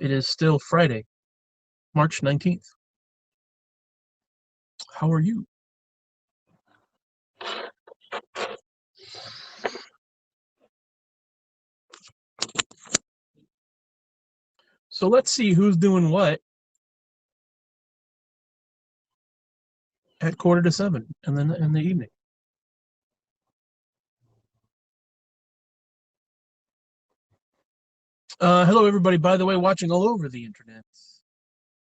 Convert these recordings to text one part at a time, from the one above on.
It is still Friday, March 19th. How are you? So let's see who's doing what at 6:45 and then in the evening. Hello, everybody, by the way, watching all over the internet.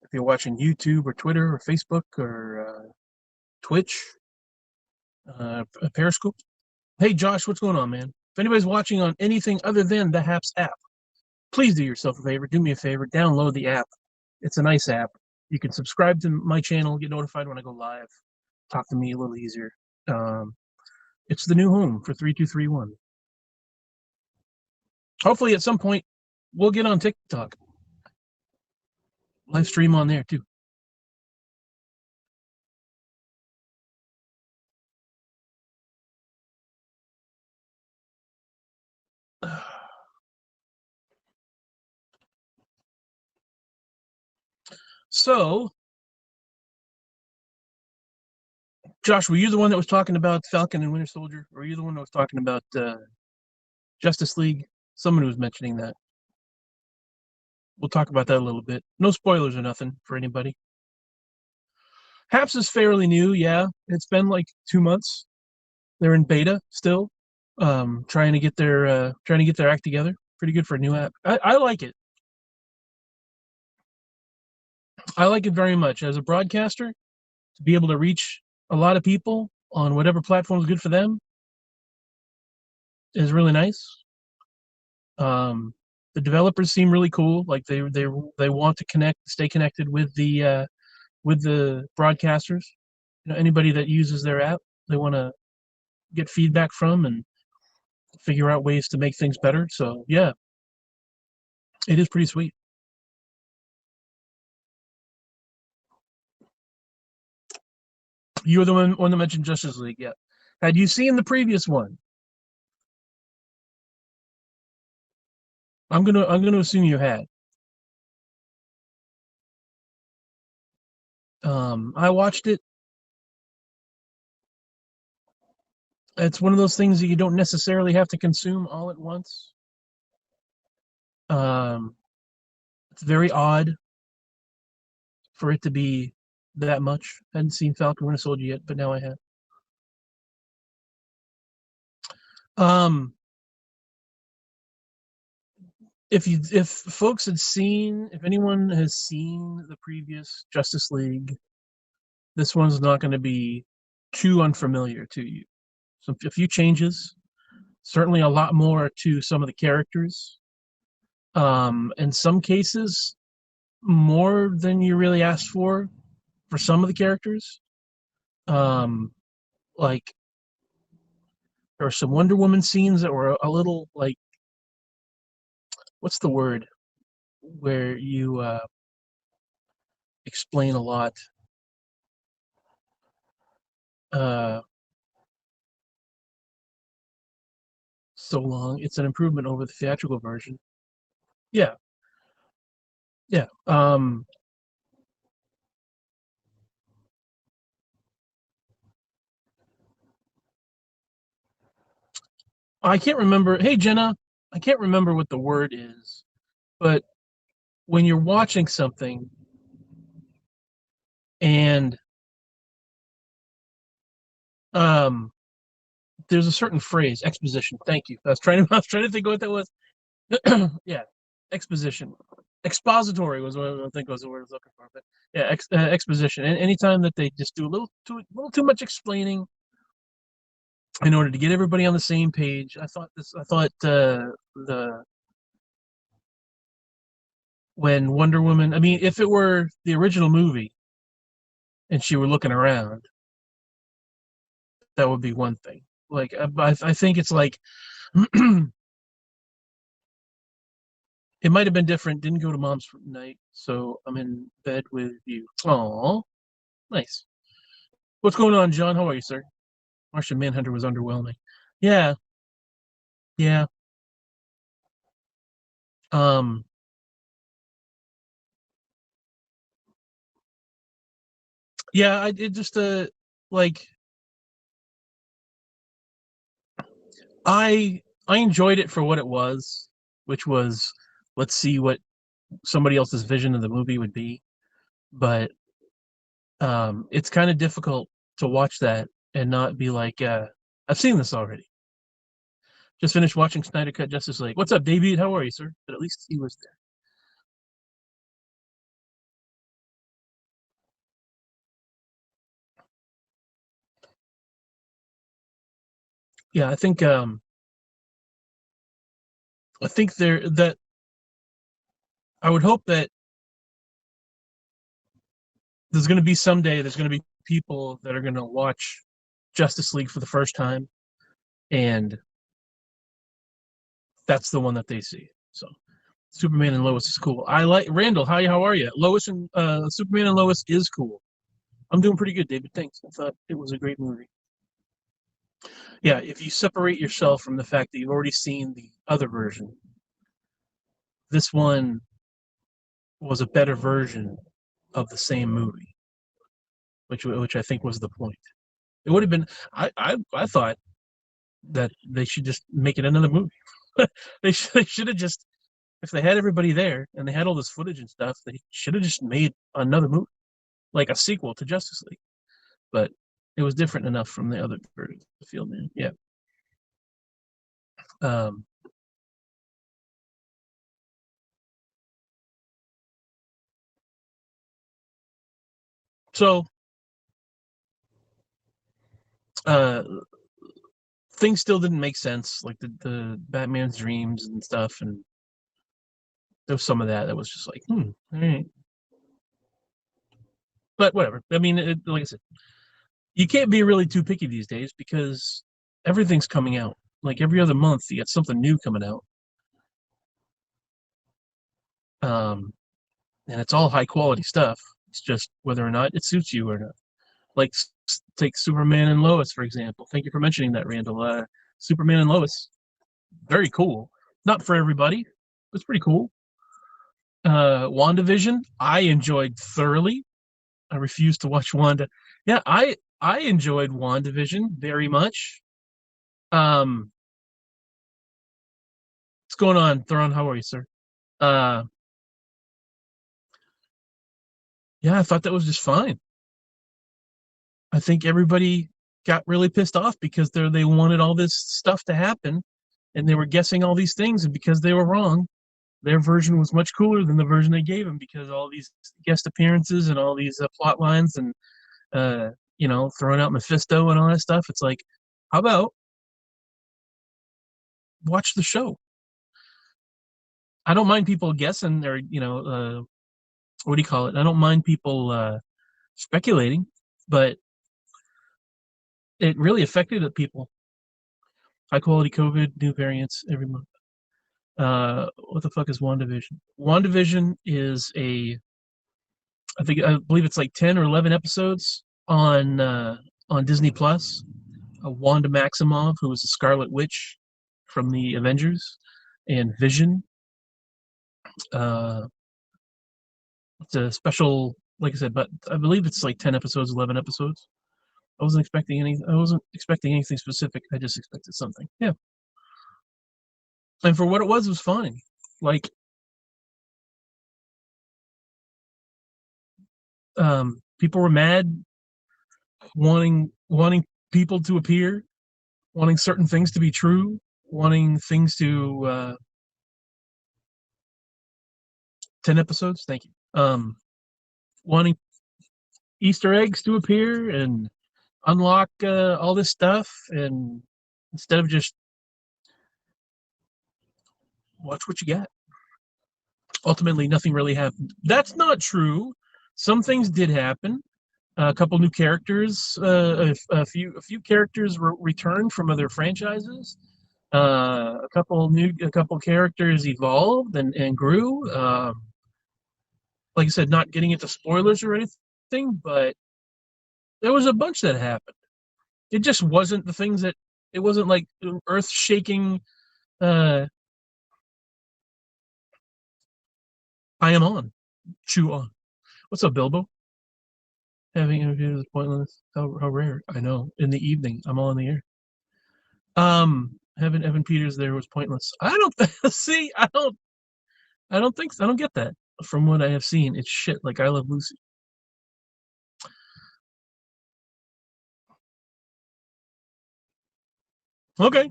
If you're watching YouTube or Twitter or Facebook or Twitch, Periscope. Hey, Josh, what's going on, man? If anybody's watching on anything other than the Haps app, please do yourself a favor. Do me a favor. Download the app. It's a nice app. You can subscribe to my channel, get notified when I go live, talk to me a little easier. It's the new home for 3231. Hopefully, at some point, we'll get on TikTok. Live stream on there, too. So, Josh, were you the one that was talking about Falcon and Winter Soldier? Or were you the one that was talking about Justice League? Someone was mentioning that. We'll talk about that a little bit. No spoilers or nothing for anybody. Haps is fairly new, yeah. It's been like 2 months. They're in beta still, trying to get their act together. Pretty good for a new app. I like it. I like it very much as a broadcaster to be able to reach a lot of people on whatever platform is good for them is really nice. The developers seem really cool. Like they want to stay connected with the broadcasters. You know, anybody that uses their app, they want to get feedback from and figure out ways to make things better. So yeah, it is pretty sweet. You were the one that mentioned Justice League. Yeah. Had you seen the previous one? I'm gonna assume you had. I watched it. It's one of those things that you don't necessarily have to consume all at once. It's very odd for it to be that much. I hadn't seen Falcon Winter Soldier yet, but now I have. If folks had seen, if anyone has seen the previous Justice League, this one's not going to be too unfamiliar to you. So a few changes, certainly a lot more to some of the characters. In some cases, more than you really asked for some of the characters. Like there are some Wonder Woman scenes that were a little like, what's the word where you explain a lot. So long. It's an improvement over the theatrical version. Yeah. Yeah. I can't remember. Hey, Jenna, I can't remember what the word is, but when you're watching something and there's a certain phrase, exposition. Thank you. I was trying to think what that was. Yeah, exposition. Expository was what I think was the word I was looking for. But yeah, exposition. And anytime that they just do a little too much explaining in order to get everybody on the same page, I thought when Wonder Woman. I mean, if it were the original movie and she were looking around, that would be one thing. Like I think it's like it might have been different. Didn't go to mom's night, so I'm in bed with you. Oh, nice. What's going on, John? How are you, sir? Martian Manhunter was underwhelming. Yeah, yeah. Um, Yeah, it just like I enjoyed it for what it was, which was let's see what somebody else's vision of the movie would be. But it's kind of difficult to watch that and not be like, I've seen this already. Just finished watching Snyder Cut Justice League. What's up, David? How are you, sir? But at least he was there. Yeah, I think there that I would hope that there's going to be someday there's going to be people that are going to watch Justice League for the first time, and that's the one that they see. So Superman and Lois is cool. I like Randall. How are you? Lois and Superman and Lois is cool. I'm doing pretty good, David. Thanks. I thought it was a great movie. Yeah, if you separate yourself from the fact that you've already seen the other version, this one was a better version of the same movie, which I think was the point. It would have been. I thought that they should just make it another movie. They should have just, if they had everybody there and they had all this footage and stuff, they should have just made another movie, like a sequel to Justice League. But it was different enough from the other version of the field, man. Yeah. Um, so uh, things still didn't make sense, like the Batman's dreams and stuff, and there was some of that was just like, all right. But whatever. I mean, like I said, you can't be really too picky these days because everything's coming out. Like every other month, you got something new coming out, and it's all high quality stuff. It's just whether or not it suits you or not. Like take Superman and Lois for example. Thank you for mentioning that, Randall. Superman and Lois, very cool. Not for everybody. It's pretty cool. WandaVision, I enjoyed thoroughly. I refuse to watch Wanda. Yeah, I enjoyed WandaVision very much. Um, what's going on, Theron? How are you, sir? Uh, yeah, I thought that was just fine. I think everybody got really pissed off because they wanted all this stuff to happen, and they were guessing all these things, and because they were wrong, their version was much cooler than the version they gave him because all these guest appearances and all these plot lines and throwing out Mephisto and all that stuff. It's like, how about watch the show? I don't mind people guessing or what do you call it? I don't mind people speculating, but it really affected the people. High quality COVID, new variants every month. What the fuck is WandaVision? WandaVision is I believe it's like 10 or 11 episodes on Disney Plus. Wanda Maximoff, who was the Scarlet Witch from the Avengers, and Vision. Uh, it's a special, like I said, but I believe it's like 10 episodes, 11 episodes. I wasn't expecting anything specific. I just expected something. Yeah. And for what it was fine. Like, people were mad, wanting people to appear, wanting certain things to be true, wanting things to 10 episodes. Thank you. Wanting Easter eggs to appear and unlock all this stuff, and instead of just watch what you got. Ultimately, nothing really happened. That's not true. Some things did happen. A couple new characters, a few characters returned from other franchises. A couple characters evolved and grew. Like I said, not getting into spoilers or anything, but there was a bunch that happened. It just wasn't the things that it wasn't like earth shaking. Uh, I am on. Chew on. What's up, Bilbo? Having interviews is pointless. How rare. I know. In the evening, I'm all in the air. Having Evan Peters there was pointless. I don't see. I don't think so. I don't get that. From what I have seen, it's shit. Like I Love Lucy. Okay.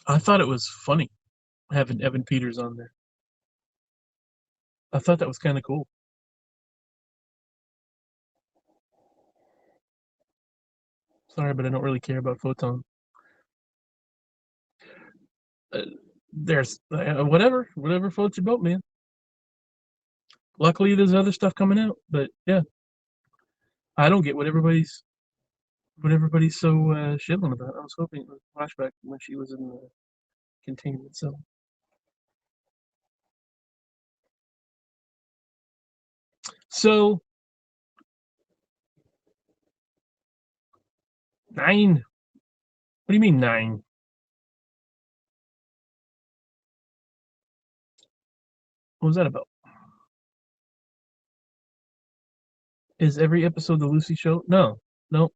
I thought it was funny having Evan Peters on there. I thought that was kind of cool. Sorry, but I don't really care about Photon. Uh, there's whatever floats your boat, man. Luckily, there's other stuff coming out, but yeah, I don't get what everybody's so shilling about. I was hoping it was a flashback when she was in the containment cell. So 9. What do you mean 9? What was that about? Is every episode the Lucy show? No, no.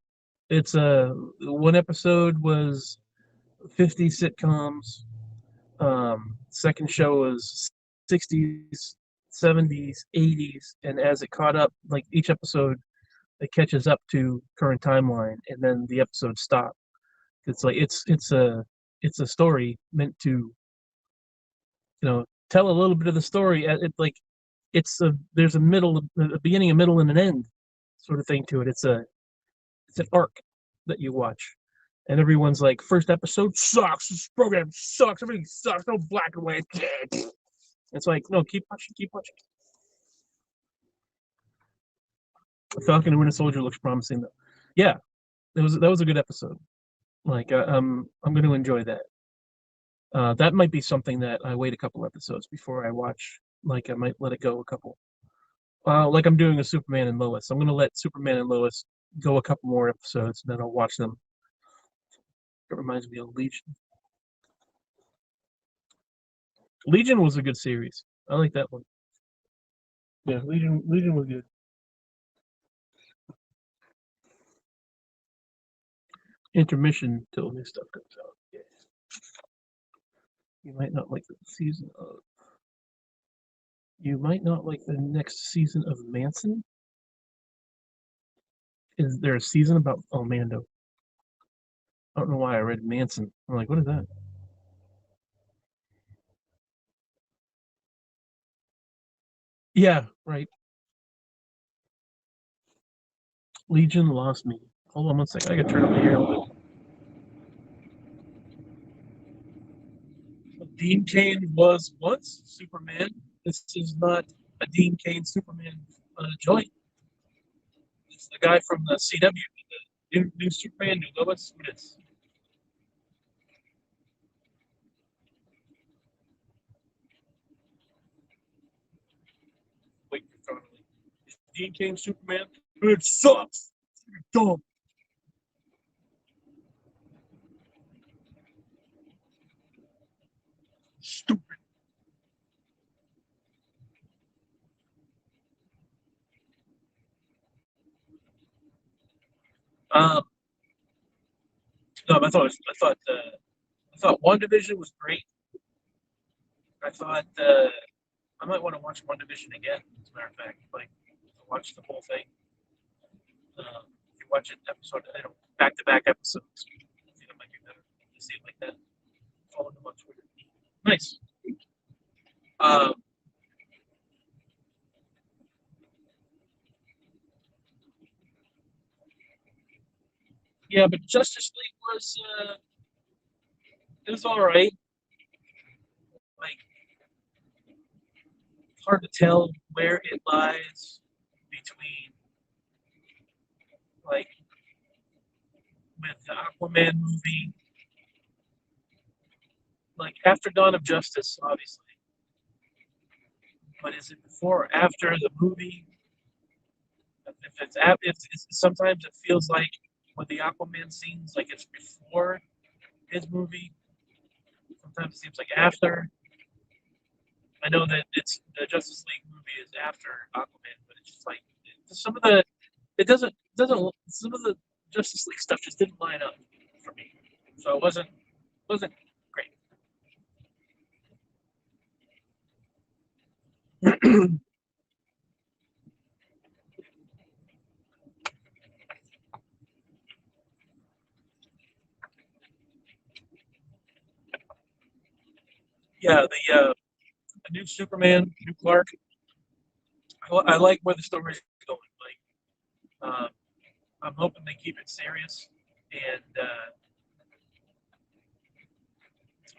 It's one episode was 50 sitcoms. Second show was 60s, 70s, 80s, and as it caught up, like each episode, it catches up to current timeline, and then the episode stop. It's like it's a story meant to tell a little bit of the story. It like there's a beginning, a middle, and an end sort of thing to it. It's an arc that you watch, and everyone's like, first episode sucks, this program sucks, everything sucks, no black and white. It's like, no, keep watching, keep watching. Falcon and Winter Soldier looks promising though. Yeah, that was a good episode. Like I'm going to enjoy that. That might be something that I wait a couple episodes before I watch. Like I might let it go a couple. Like I'm doing a Superman and Lois. I'm going to let Superman and Lois go a couple more episodes, and then I'll watch them. It reminds me of Legion. Legion was a good series. I like that one. Yeah, Legion was good. Intermission till new stuff comes out. Yeah. You might not like the season of. You might not like the next season of Manson. Is there a season about Mando? I don't know why I read Manson. I'm like, what is that? Yeah, right. Legion lost me. Hold on one second. I gotta turn up the air a little bit. Dean Cain was once Superman. This is not a Dean Cain Superman joint. It's the guy from the CW, the new Superman, new Lois. What is? Wait for Connolly. Dean Cain Superman. It sucks. You're dumb. Stupid. Um, no, I thought One Division was great. I thought I might want to watch One Division again. As a matter of fact, like watch the whole thing. If you watch it episode, back to back episodes, I think it might be better to see it like that. Follow them on Twitter. Nice. Um, yeah, but Justice League was all right. Like hard to tell where it lies between like with the Aquaman movie, like after Dawn of Justice, obviously. But is it before or after the movie? If it's sometimes it feels like with the Aquaman scenes, like it's before his movie. Sometimes it seems like after. I know that it's the Justice League movie is after Aquaman, but it's just like some of the it doesn't some of the Justice League stuff just didn't line up for me, so it wasn't great. Yeah, the new Superman, new Clark. I like where the story's going. Like, I'm hoping they keep it serious, and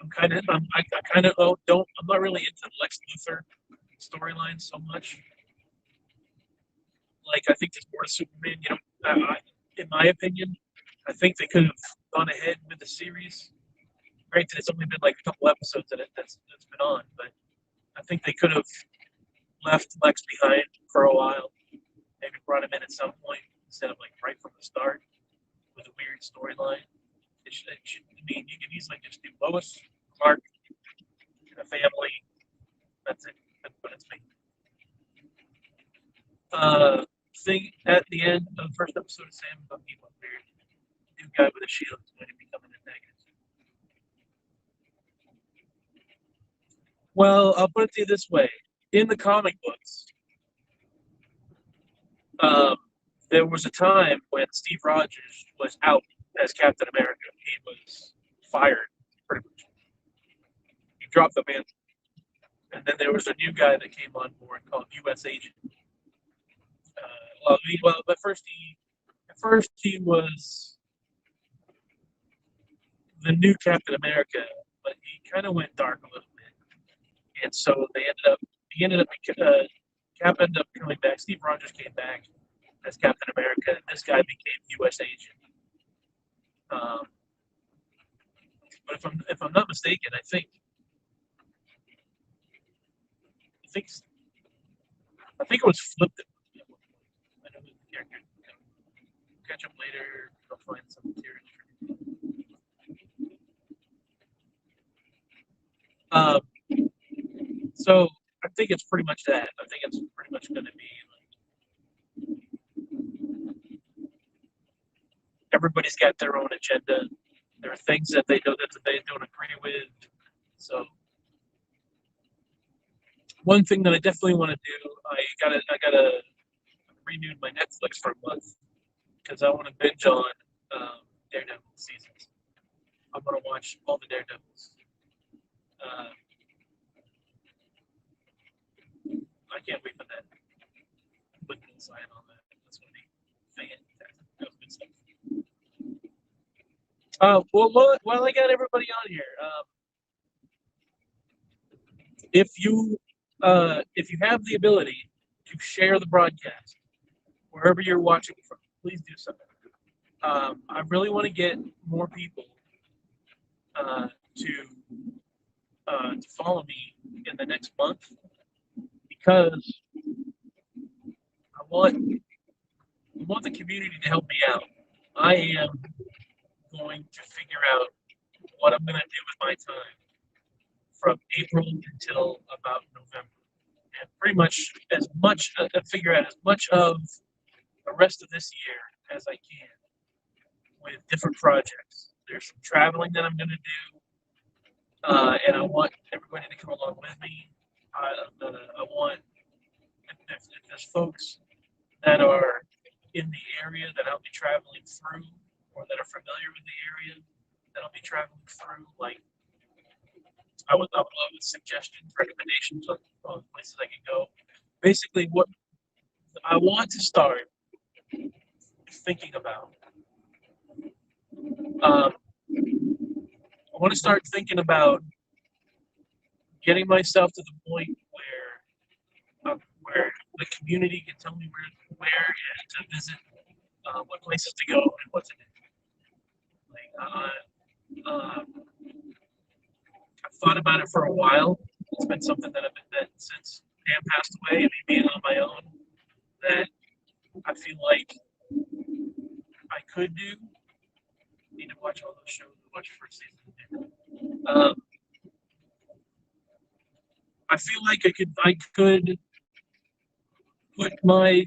I kind of don't. I'm not really into Lex Luthor storyline so much. Like, I think there's more to Superman. You know, in my opinion, I think they could have gone ahead with the series. Granted, it's only been like a couple episodes that's been on, but I think they could have left Lex behind for a while. Maybe brought him in at some point instead of like right from the start with a weird storyline. I mean, you can easily just do Lois, Clark, and a family. That's it. But it's me. Thing at the end of the first episode of Sam Bucky went weird. New guy with a shield is going to become an antagonist. Well, I'll put it to you this way: in the comic books, um, there was a time when Steve Rogers was out as Captain America. He was fired, pretty much. He dropped the mantle, and then there was a new guy that came on board called U.S. Agent. At first he was the new Captain America, but he kind of went dark a little bit, and so he ended up, Cap ended up coming back. Steve Rogers came back as Captain America, and this guy became U.S. Agent. Um, but if I'm not mistaken, I think I think it was flipped. I know the character. Catch up later. I'll find some material. Um, so I think it's pretty much that. I think it's pretty much going to be like everybody's got their own agenda. There are things that they don't agree with. So one thing that I definitely want to do, I gotta renew my Netflix for a month because I want to binge on Daredevil seasons. I'm gonna watch all the Daredevils. Uh, I can't wait for that. Put inside on that. That's gonna be fantastic. While I got everybody on here, if you have the ability to share the broadcast wherever you're watching from, please do so. I really want to get more people uh, to to follow me in the next month because I want the community to help me out. I am going to figure out what I'm going to do with my time from April until about November, and pretty much figure out as much of the rest of this year as I can with different projects. There's some traveling that I'm going to do, and I want everybody to come along with me. I want if there's folks that are in the area that I'll be traveling through, or that are familiar with the area that I'll be traveling through. Like I would love suggestions, recommendations on places I can go. Basically, what I want to start thinking about. Um, I want to start thinking about getting myself to the point where the community can tell me where to visit, what places to go, and what to do. Like, I've thought about it for a while. It's been something that I've been that since Pam passed away, and me being on my own, that I feel like I could do. Need to watch all those shows. Watch first season. Um, I feel like I could put my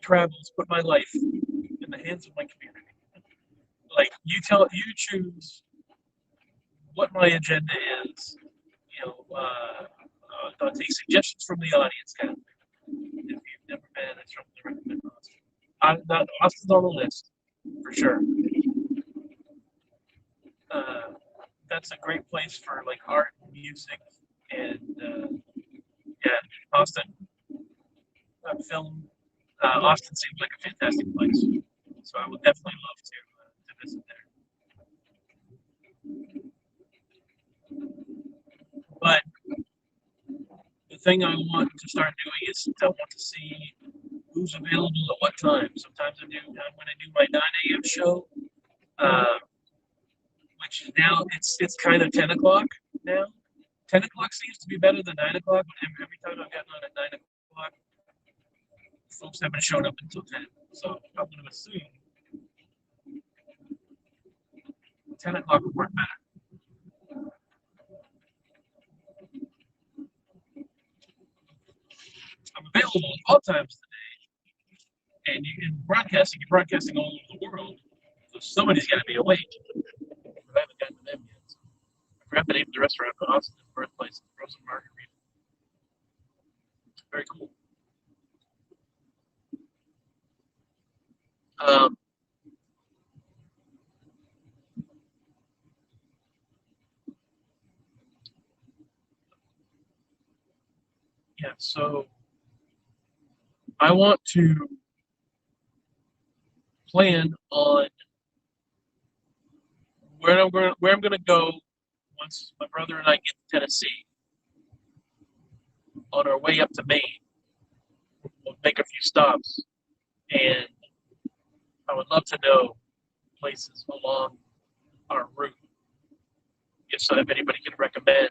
travels, put my life in the hands of my community. Like you choose what my agenda is. I'll take suggestions from the audience, kind of thing. If you've never been, I strongly recommend Austin. Austin's on the list for sure. Uh, that's a great place for like art, music, and yeah, Austin film. Austin seems like a fantastic place, so I would definitely love to visit there. But the thing I want to start doing is I want to see who's available at what time. Sometimes when I do my 9 a.m. show, uh, which now it's kind of 10 o'clock now. 10 o'clock seems to be better than 9 o'clock. But every time I've gotten on at 9 o'clock, folks haven't shown up until 10. So I'm going to assume 10 o'clock would work better. I'm available at all times today, and you're broadcasting all over the world. So somebody's got to be awake. I haven't gotten to them yet. So I forgot the name of the restaurant, but Austin's birthplace, Frozen Margarita. Very cool. Um, yeah, so I want to plan on where I'm going to go once my brother and I get to Tennessee. On our way up to Maine, we'll make a few stops, and I would love to know places along our route. If anybody can recommend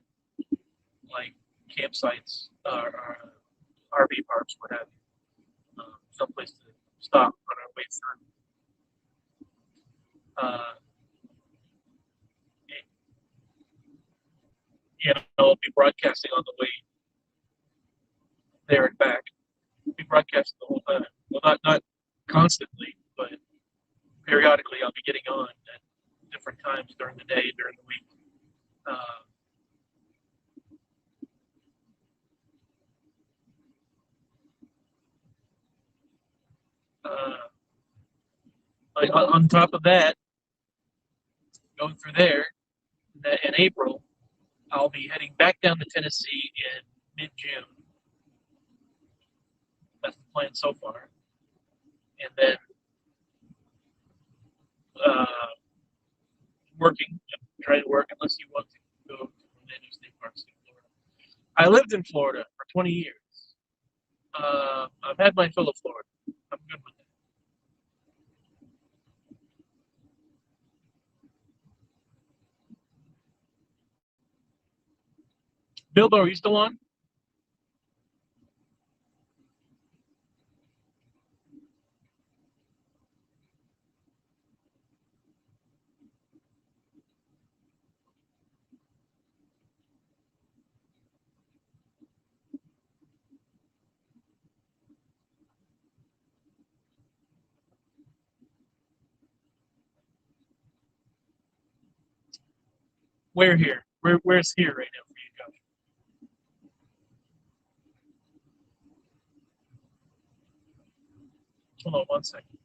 like campsites or RV parks, what have you, someplace to stop on our way through. Uh, I'll be broadcasting on the way there and back. I'll be broadcasting the whole time. Well, not constantly, but periodically I'll be getting on at different times during the day, during the week. On top of that, going through there in April, I'll be heading back down to Tennessee in mid-June. That's the plan so far. And then uh, working, try to work unless you want to go to Orlando State Parks in Florida. I lived in Florida for 20 years. I've had my fill of Florida. I'm good with it. Bilbo, are you still on? Where here? Where's here right now for you, Josh? Hold on 1 second.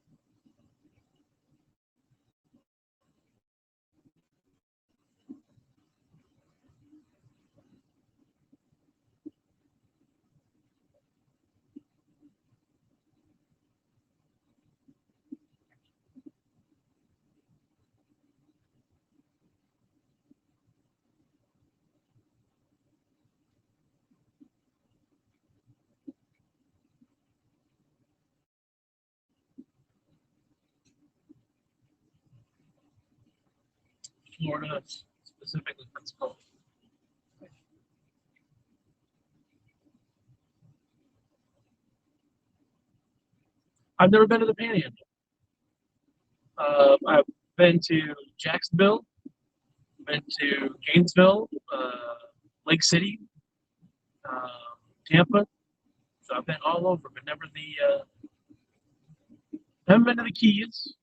Florida, specifically Pensacola. I've never been to the Panhandle. I've been to Jacksonville, been to Gainesville, Lake City, um, Tampa. So I've been all over, but never haven't been to the Keys.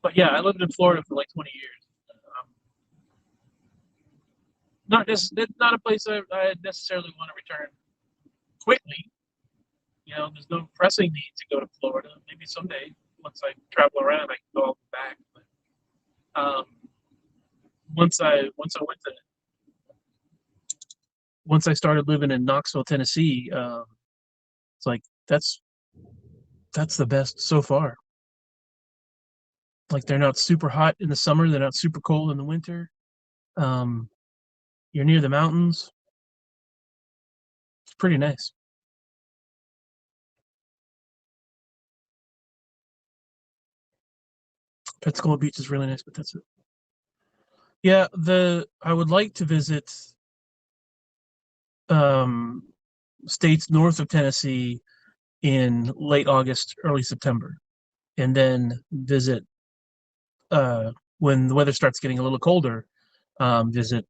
But yeah, I lived in Florida for like 20 years. Not just it's not a place I necessarily want to return quickly. There's no pressing need to go to Florida. Maybe someday, once I travel around, I can go all back. But once I started living in Knoxville, Tennessee, it's like that's the best so far. Like they're not super hot in the summer, they're not super cold in the winter. Um, you're near the mountains. It's pretty nice. Pensacola Beach is really nice, but that's it. Yeah, the I would like to visit um, states north of Tennessee in late August, early September, and then visit when the weather starts getting a little colder. Visit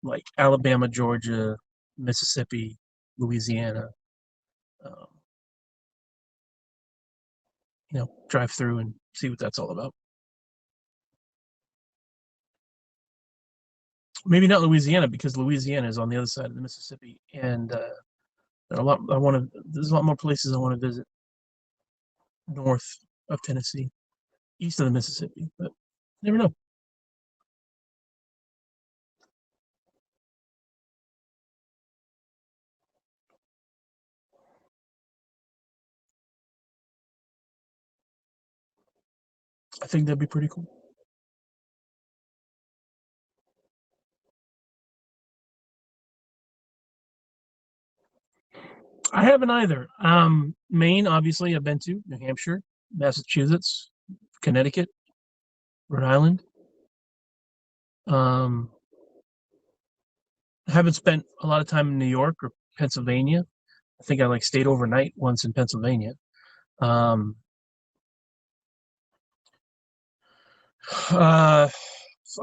like Alabama, Georgia, Mississippi, Louisiana. Um, drive through and see what that's all about. Maybe not Louisiana because Louisiana is on the other side of the Mississippi, and there are a lot. There's a lot more places I want to visit north of Tennessee, east of the Mississippi, but never know. I think that'd be pretty cool. I haven't either. Maine, obviously, I've been to. New Hampshire, Massachusetts, Connecticut, Rhode Island. Um, I haven't spent a lot of time in New York or Pennsylvania. I think I like stayed overnight once in Pennsylvania. Um, uh,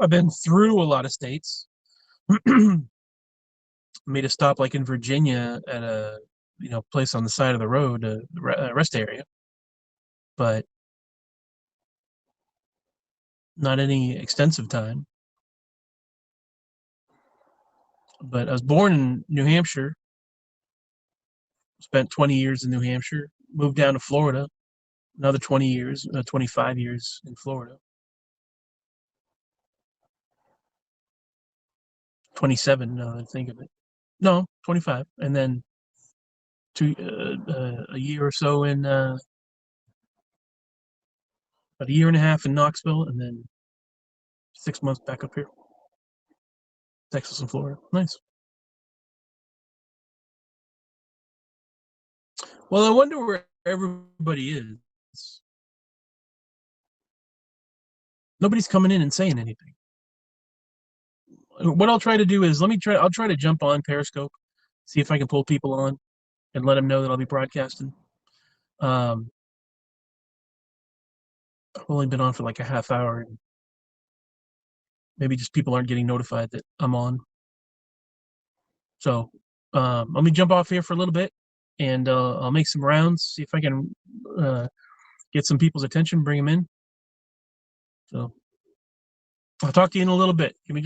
I've been through a lot of states. Made a stop like in Virginia at a place on the side of the road, a rest area, but not any extensive time. But I was born in New Hampshire, spent 20 years in New Hampshire, moved down to Florida, another 20 years, 25 years in Florida, 27 now that I think of it. No, 25. And then a year or so in, about a year and a half in Knoxville, and then 6 months back up here, Texas and Florida. Nice. Well, I wonder where everybody is. Nobody's coming in and saying anything. What I'll try to do is I'll try to jump on Periscope, see if I can pull people on and let them know that I'll be broadcasting. Um, I've only been on for like a half hour, and maybe just people aren't getting notified that I'm on. So let me jump off here for a little bit, and I'll make some rounds, see if I can get some people's attention, bring them in. So I'll talk to you in a little bit. Give me just